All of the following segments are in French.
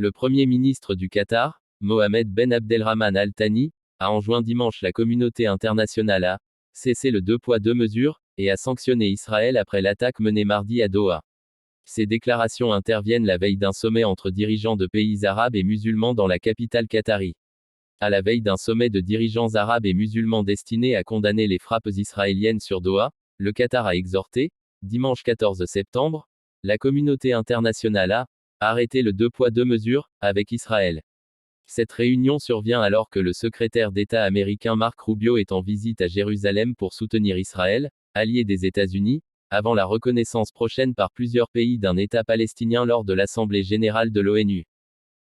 Le Premier ministre du Qatar, Mohamed Ben Abdelrahman Al Thani, a enjoint dimanche la communauté internationale à cesser le deux poids deux mesures et à sanctionner Israël après l'attaque menée mardi à Doha. Ces déclarations interviennent la veille d'un sommet entre dirigeants de pays arabes et musulmans dans la capitale qatari. À la veille d'un sommet de dirigeants arabes et musulmans destiné à condamner les frappes israéliennes sur Doha, le Qatar a exhorté, dimanche 14 septembre, la communauté internationale à arrêter le deux poids deux mesures avec Israël. Cette réunion survient alors que le secrétaire d'État américain Mark Rubio est en visite à Jérusalem pour soutenir Israël, allié des États-Unis, avant la reconnaissance prochaine par plusieurs pays d'un État palestinien lors de l'Assemblée générale de l'ONU.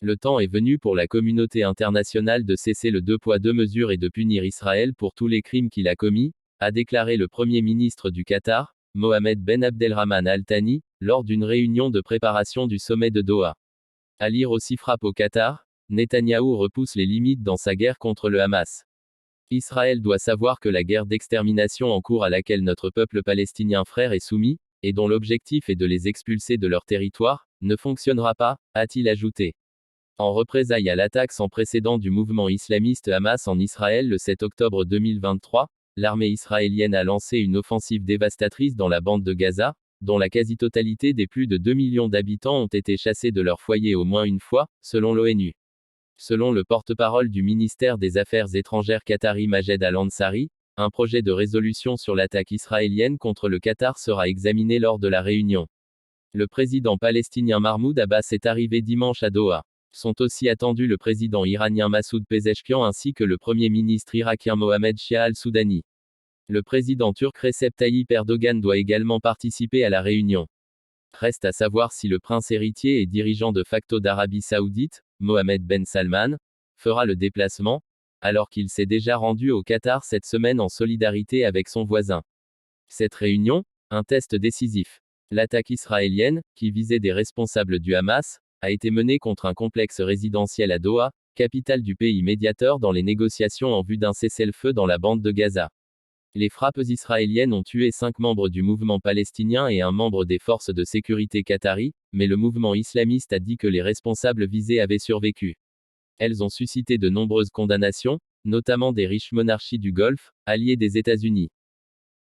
Le temps est venu pour la communauté internationale de cesser le deux poids deux mesures et de punir Israël pour tous les crimes qu'il a commis, a déclaré le Premier ministre du Qatar, Mohamed Ben Abdelrahman Al Thani, lors d'une réunion de préparation du sommet de Doha. À lire aussi frappe au Qatar, Netanyahou repousse les limites dans sa guerre contre le Hamas. Israël doit savoir que la guerre d'extermination en cours à laquelle notre peuple palestinien frère est soumis, et dont l'objectif est de les expulser de leur territoire, ne fonctionnera pas, a-t-il ajouté. En représailles à l'attaque sans précédent du mouvement islamiste Hamas en Israël le 7 octobre 2023, l'armée israélienne a lancé une offensive dévastatrice dans la bande de Gaza, dont la quasi-totalité des plus de 2 millions d'habitants ont été chassés de leur foyer au moins une fois, selon l'ONU. Selon le porte-parole du ministère des Affaires étrangères qatari Majed Al-Ansari, un projet de résolution sur l'attaque israélienne contre le Qatar sera examiné lors de la réunion. Le président palestinien Mahmoud Abbas est arrivé dimanche à Doha. Sont aussi attendus le président iranien Massoud Pezeshkian ainsi que le premier ministre irakien Mohamed Shia al-Soudani. Le président turc Recep Tayyip Erdogan doit également participer à la réunion. Reste à savoir si le prince héritier et dirigeant de facto d'Arabie Saoudite, Mohamed Ben Salman, fera le déplacement, alors qu'il s'est déjà rendu au Qatar cette semaine en solidarité avec son voisin. Cette réunion, un test décisif. L'attaque israélienne, qui visait des responsables du Hamas, a été menée contre un complexe résidentiel à Doha, capitale du pays médiateur dans les négociations en vue d'un cessez-le-feu dans la bande de Gaza. Les frappes israéliennes ont tué 5 membres du mouvement palestinien et un membre des forces de sécurité qatari, mais le mouvement islamiste a dit que les responsables visés avaient survécu. Elles ont suscité de nombreuses condamnations, notamment des riches monarchies du Golfe, alliées des États-Unis.